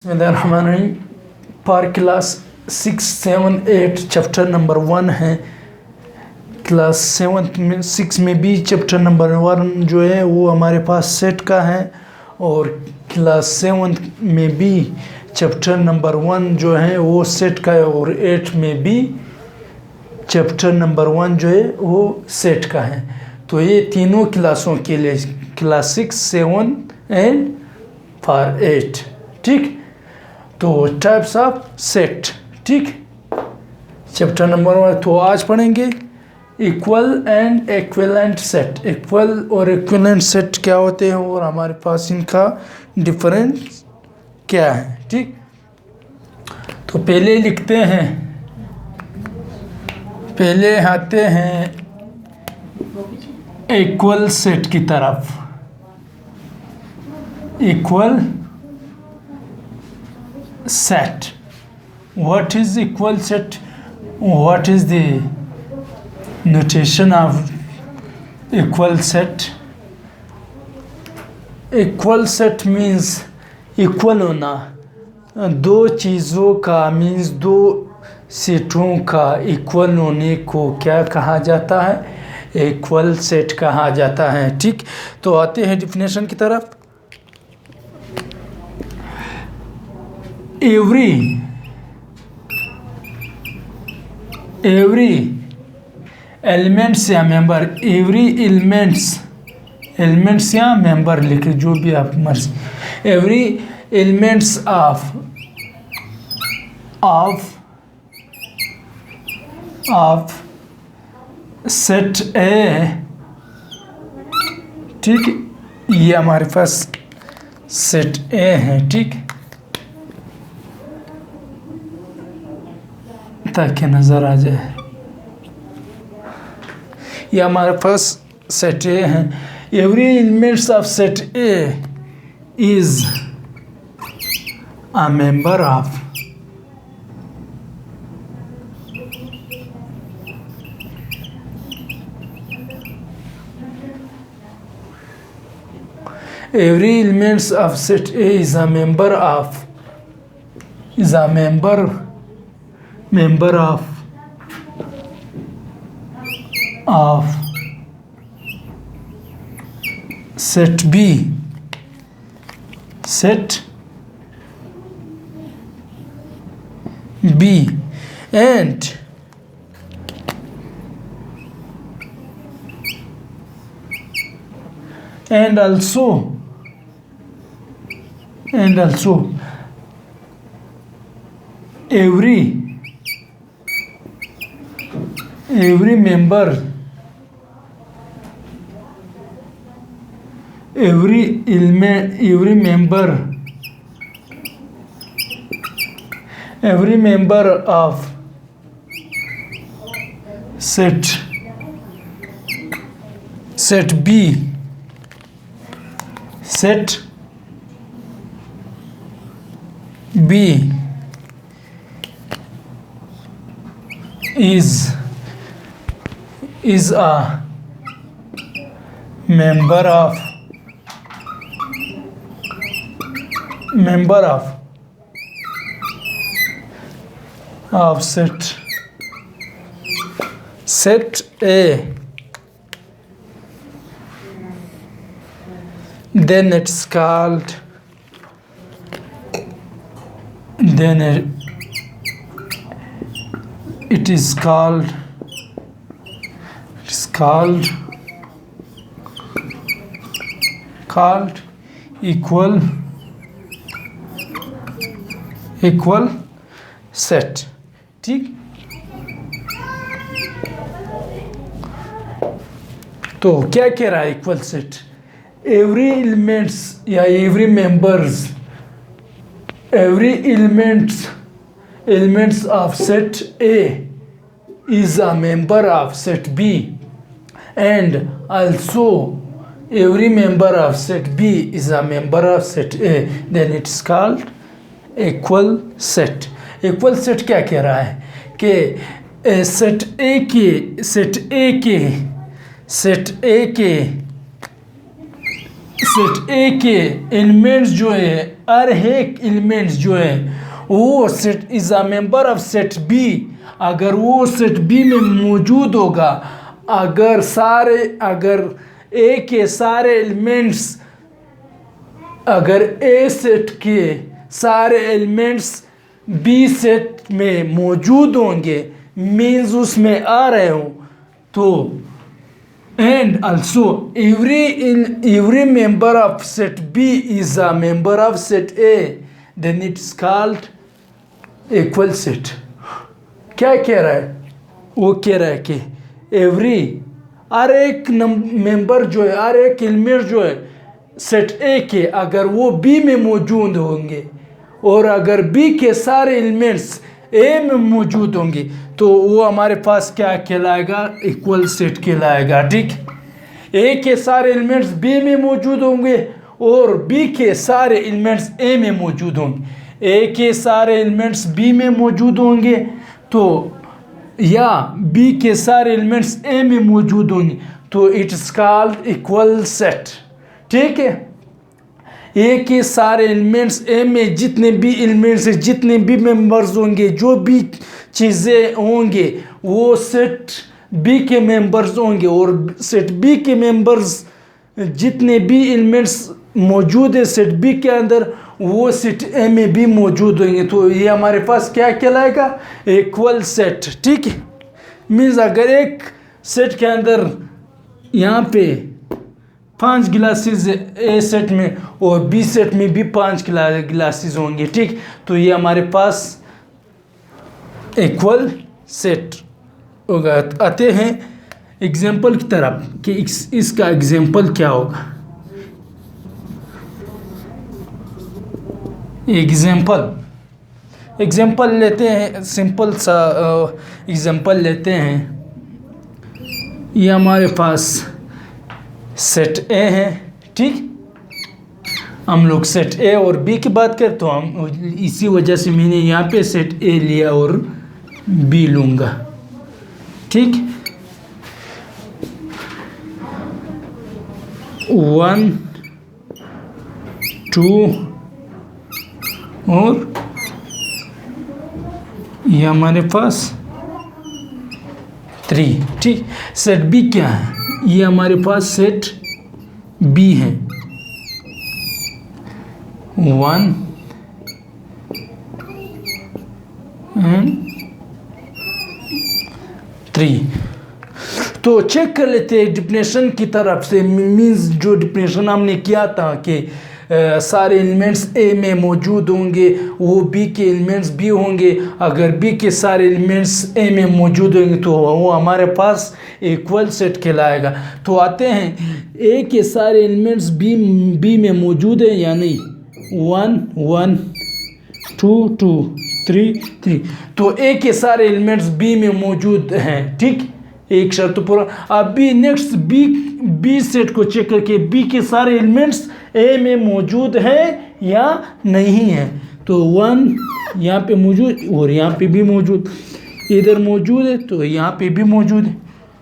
बिस्मिल्लाहिर्रहमानिर्रहीम। पर class 6, 7, 8 chapter number 1 है। क्लास 7 में 6 में भी चैप्टर नंबर 1 जो है वो हमारे पास सेट का है, और क्लास 7 में भी चैप्टर नंबर 1 जो है वो सेट का है, और 8 में भी चैप्टर नंबर 1 जो है वो सेट का है। तो ये तीनों क्लासों के लिए क्लास 6, 7 एंड फॉर 8, ठीक। तो टाइप्स ऑफ सेट, ठीक। चैप्टर नंबर 1 तो आज पढ़ेंगे equal and equivalent set. Equal और इक्विवेलेंट सेट क्या होते हैं और हमारे पास इनका डिफरेंस क्या है, ठीक। तो पहले लिखते हैं, पहले आते हैं इक्वल सेट की तरफ। Equal set. What is equal set? What is the notation of equal set? Equal set means equal होना, दो चीज़ों का मीन्स दो सेटों का इक्वल होने को क्या कहा जाता है? इक्वल सेट कहा जाता है, ठीक। तो आते हैं डिफिनेशन की तरफ। every elements या मेंबर, every elements या मेंबर लिखे जो भी आप मर्जी। every elements of set A, ठीक। ये हमारे पास सेट A है, ठीक, ताकि नज़र आ जाए। ये हमारे पास सेट ए है। Every elements of set A is a member of every elements of set A is a member of set B, and also every member of set B is a member of set A, then it is called equal set, ठीक। तो क्या कह रहा है equal set? Every elements या every elements of set A is a member of set B, and also every member of set B is a member of set A, then it's called equal set. Equal set क्या कह रहा है कि set ए के elements जो है हर एक elements जो है वो set is a member of set B, अगर वो सेट बी में मौजूद होगा, अगर ए के सारे एलिमेंट्स, अगर ए सेट के सारे एलिमेंट्स बी सेट में मौजूद होंगे, मीन्स उसमें आ रहे हो, तो and also every member of set B is a member of set A, then it's called equal set। क्या कह रहा है? वो कह रहा है कि हर एक मेंबर जो है, हर एक एलिमेंट जो है सेट ए के, अगर वो बी में मौजूद होंगे और अगर बी के सारे एलिमेंट्स ए में मौजूद होंगे, तो वो हमारे पास क्या कहलाएगा? इक्वल सेट कहलाएगा। ठीक, ए के सारे एलिमेंट्स बी में मौजूद होंगे और बी के सारे एलिमेंट्स ए में मौजूद होंगे। ए के सारे एलिमेंट्स बी में मौजूद होंगे तो, या बी के सारे एलिमेंट्स ए में मौजूद होंगे, तो इट्स कॉल्ड इक्वल सेट। ठीक है, ए के सारे एलिमेंट्स ए में जितने भी एलिमेंट्स, जितने भी मेंबर्स होंगे, जो भी चीज़ें होंगे, वो सेट बी के मेंबर्स होंगे, और सेट बी के मेंबर्स जितने भी एलिमेंट्स मौजूद है सेट बी के अंदर, वो सेट ए में भी मौजूद होंगे। तो ये हमारे पास क्या कहलाएगा? Equal set. ठीक है, मीन्स अगर एक सेट के अंदर यहाँ पे 5 गिलासेस ए सेट में और बी सेट में भी 5 गिलासेस होंगे, ठीक, तो ये हमारे पास इक्वल सेट होगा। आते हैं एग्जाम्पल की तरफ कि इसका एग्जाम्पल क्या होगा। एग्जाम्पल लेते हैं, सिंपल सा एग्जाम्पल लेते हैं। ये हमारे पास सेट ए है, ठीक, हम लोग सेट ए और बी की बात करें तो हम इसी वजह से मैंने यहाँ पे सेट ए लिया और बी लूँगा। ठीक, 1 2 और ये हमारे पास 3। ठीक, सेट बी क्या है? ये हमारे पास सेट बी है, 1 एंड 3। तो चेक कर लेते हैं डिफिनेशन की तरफ से। मीन्स जो डिफिनेशन हमने किया था कि सारे एलिमेंट्स ए में मौजूद होंगे, वो बी के एलिमेंट्स भी होंगे, अगर बी के सारे एलिमेंट्स ए में मौजूद होंगे तो वो हमारे पास इक्वल सेट कहलाएगा। तो आते हैं ए के सारे एलिमेंट्स बी में मौजूद है या नहीं? 1 1 2 2 3 3, तो ए के सारे एलिमेंट्स बी में मौजूद हैं। ठीक, एक शर्त पूरा। अब बी नेक्स्ट बी सेट को चेक करके बी के सारे एलिमेंट्स ए में मौजूद है या नहीं है। तो 1 यहाँ पे मौजूद और यहाँ पे भी मौजूद, इधर मौजूद है तो यहाँ पे भी मौजूद है,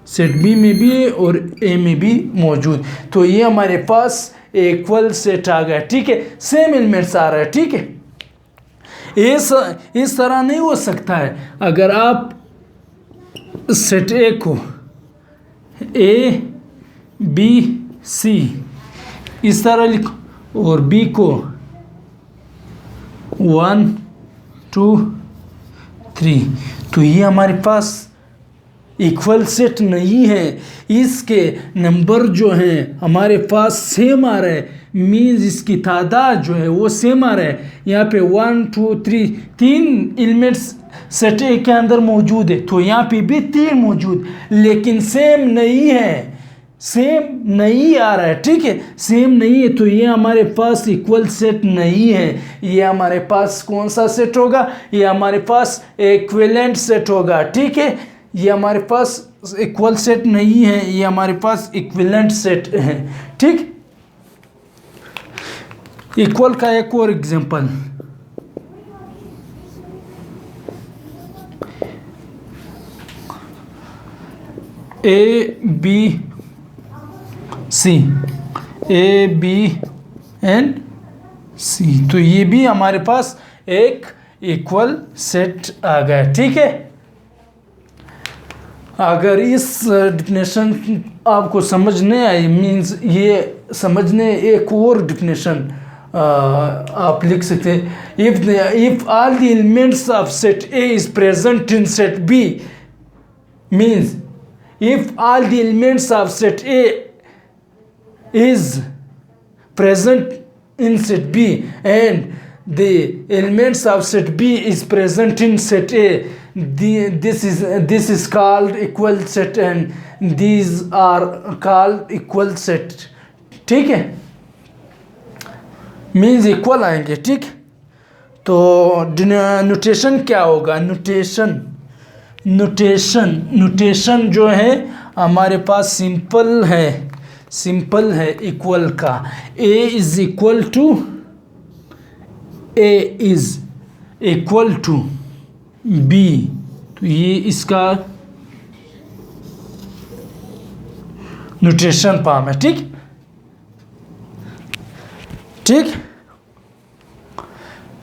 सेट बी में भी है और ए में भी मौजूद। तो ये हमारे पास इक्वल सेट आ गया। ठीक है, सेम एलिमेंट्स आ रहा है। ठीक है, इस तरह नहीं हो सकता है। अगर आप सेट ए को ए बी सी इस तरह लिखो और बी को 1 2 3, तो ये हमारे पास इक्वल सेट नहीं है। इसके नंबर जो हैं हमारे पास सेम आ रहे हैं, मीन्स इसकी तादाद जो है वो सेम आ रहा है। यहाँ पे 1 2 3 3 एलिमेंट्स सेट ए के अंदर मौजूद है, तो यहाँ पे भी 3 मौजूद, लेकिन सेम नहीं है, सेम नहीं आ रहा है। ठीक है, सेम नहीं है, तो ये हमारे पास इक्वल सेट नहीं है। ये हमारे पास कौन सा सेट होगा? ये हमारे पास इक्विवेलेंट सेट होगा। ठीक है, ये हमारे पास इक्वल सेट नहीं है, ये हमारे पास इक्विवेलेंट सेट है। ठीक, इक्वल का एक और example, A B C and C, तो ये भी हमारे पास एक इक्वल सेट आ गया। ठीक है, अगर इस डिफिनेशन आपको समझ नहीं आई, मीन्स ये समझने एक और डिफिनेशन आप लिख सकते हैं, if all the elements of set A is present in set B, means if all the elements of set A is present in set B and the elements of set B is present in set A, this is called equal set and these are called equal set। ठीक है, means equal आएंगे। ठीक, तो notation क्या होगा? Notation जो है हमारे पास सिंपल है इक्वल का। ए इज इक्वल टू बी, तो ये इसका नोटेशन फॉर्म है। ठीक,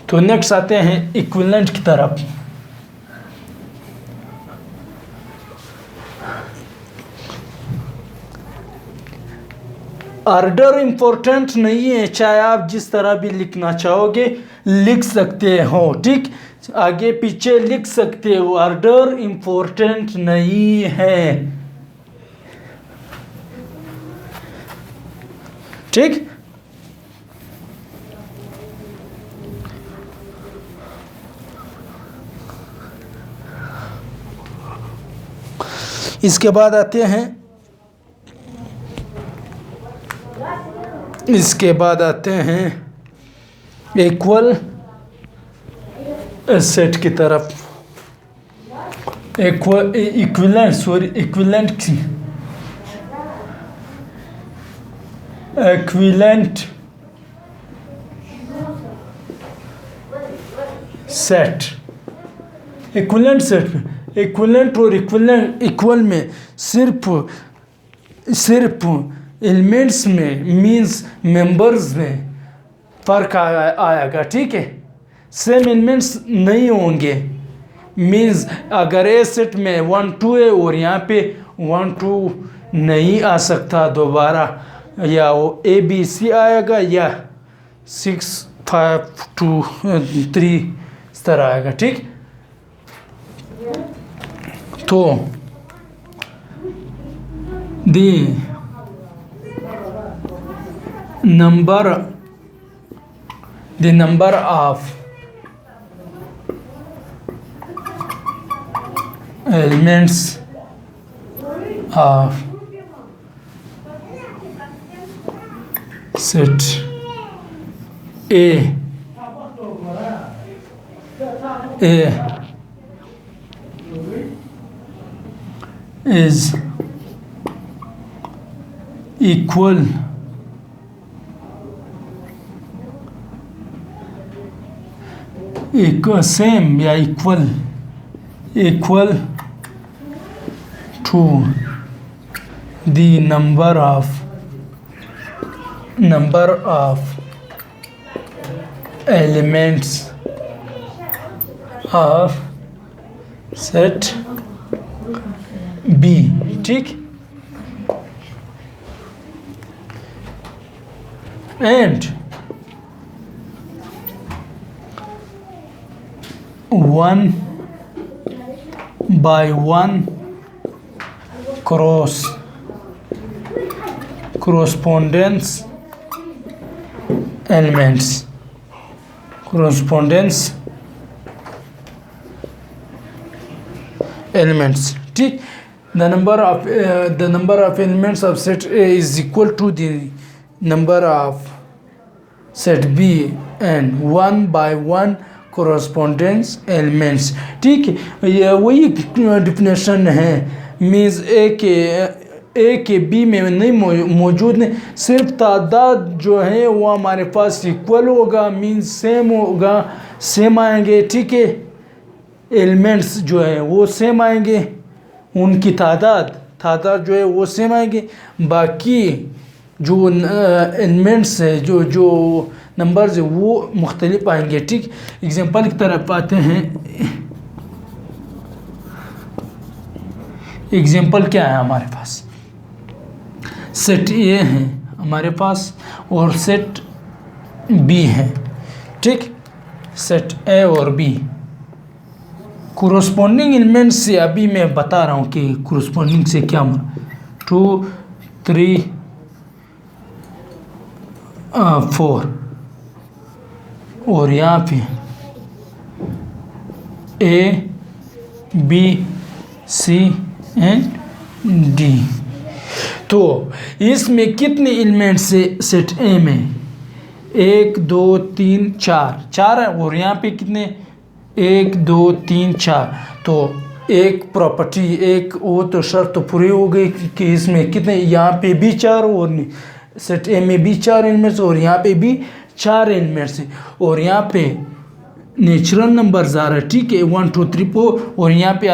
तो नेक्स्ट आते हैं इक्विवेलेंट की तरफ। ऑर्डर इम्पोर्टेंट नहीं है, चाहे आप जिस तरह भी लिखना चाहोगे लिख सकते हो। ठीक, आगे पीछे लिख सकते हो, ऑर्डर इम्पोर्टेंट नहीं है। ठीक, इसके बाद आते हैं इक्वल सेट की तरफ। इक्विवेलेंट सेट इक्विवेलेंट और इक्वल में सिर्फ एलिमेंट्स में, मीन्स मेंबर्स में फ़र्क आएगा। ठीक है, सेम एलिमेंट्स नहीं होंगे। मीन्स अगर ए सेट में 1 2 है और यहाँ पे 1 2 नहीं आ सकता दोबारा, या वो ए बी सी आएगा या 6 5 2 3 इस तरह आएगा। ठीक, तो the number of elements of set A is equal same या equal to the number of elements of set B। ठीक, and 1 by 1 correspondence elements ठीक, the number of elements of set A is equal to the number of set B and 1 by 1 correspondence elements। ठीक है, ये वही definition है। Means ए के B में नहीं मौजूद नहीं, सिर्फ तादाद जो है वो हमारे पास इक्वल होगा, मीन्स सेम होगा, सेम आएंगे। ठीक है, एलिमेंट्स जो है वो सेम आएंगे, उनकी तादाद जो है वो सेम आएंगे। बाकी जो एलिमेंट्स है, जो नंबर्स है वो मुख्तलिफ आएंगे, ठीक। एग्जांपल की तरफ आते हैं। एग्जांपल क्या है हमारे पास, सेट ए है हमारे पास और सेट बी है, ठीक। सेट ए और बी कोरोस्पोंडिंग एलिमेंट से अभी मैं बता रहा हूँ कि कोरोस्पोंडिंग से क्या 2 3 4 और यहाँ पे A B C and D. तो इसमें कितने एलिमेंट्स से सेट ए में 1 2 3 4 है और यहाँ पे कितने 1 2 3 4। तो एक प्रॉपर्टी एक वो तो शर्त तो पूरी हो गई कि इसमें कितने, यहाँ पे भी 4 और सेट ए में भी 4 एलिमेंट्स और यहाँ पे भी 4 एलिमेंट्स हैं और यहाँ पे नेचुरल नंबर्स आ रहा है, ठीक है, 1 2 3 4 और यहाँ पे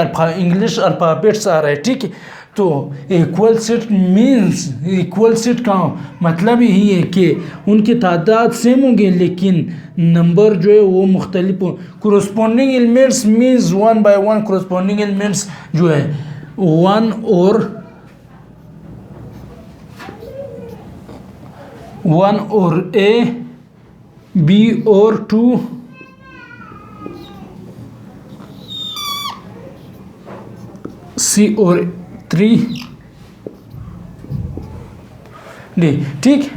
इंग्लिश अल्फ़ाबेट्स आ रहा है, ठीक है। तो equal set means, equal set का मतलब यही है कि उनकी तादाद सेम होंगे लेकिन नंबर जो है वो मुख्तलिफ हो। Corresponding elements means 1 by 1 corresponding elements जो है 1 और ए बी और 2 सी और 3 डी, ठीक।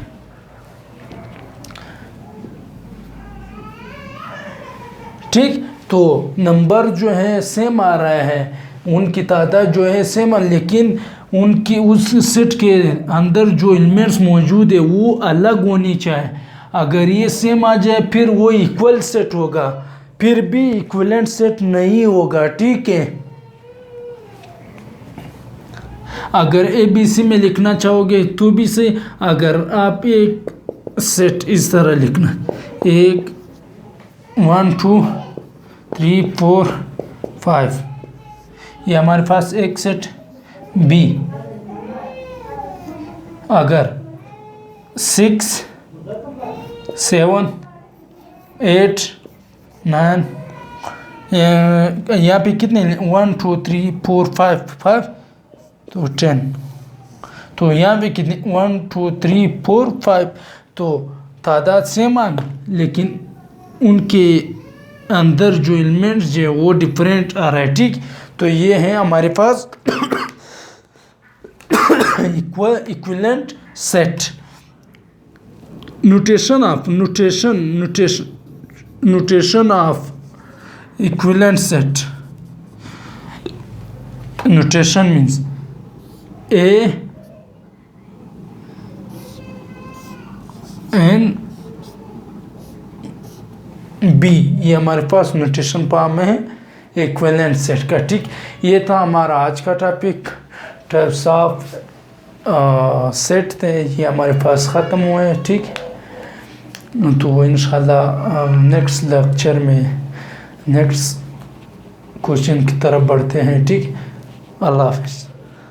ठीक, तो नंबर जो है सेम आ रहा है, उनकी तादाद जो है सेम, लेकिन उनकी उस सेट के अंदर जो एलिमेंट्स मौजूद है वो अलग होनी चाहिए। अगर ये सेम आ जाए फिर वो इक्वल सेट होगा, फिर भी इक्विवेलेंट सेट नहीं होगा, ठीक है। अगर ए बी सी में लिखना चाहोगे तो भी से, अगर आप एक सेट इस तरह लिखना 1 2 3 4 5, ये हमारे पास एक सेट बी। अगर 6 7 8 9 यहाँ पे कितने 1 2 3 4 5 तो 10, तो यहाँ पे कितने 1 2 3 4 5, तो तादाद सेम आ लेकिन उनके अंदर जो एलिमेंट्स जो है वो डिफरेंट आ रहा है, ठीक। तो ये है हमारे पास equivalent set. Notation of equivalent set. Notation means A N B, ये हमारे पास नोटेशन फॉर्म में है इक्विवेलेंट सेट का, ठीक। ये था हमारा आज का टॉपिक, टाइप्स ऑफ सेट थे, ये हमारे पास ख़त्म हुए हैं, ठीक। तो इंशाल्लाह नेक्स्ट लेक्चर में नेक्स्ट क्वेश्चन की तरफ बढ़ते हैं, ठीक। अल्लाह हाफ़िज़।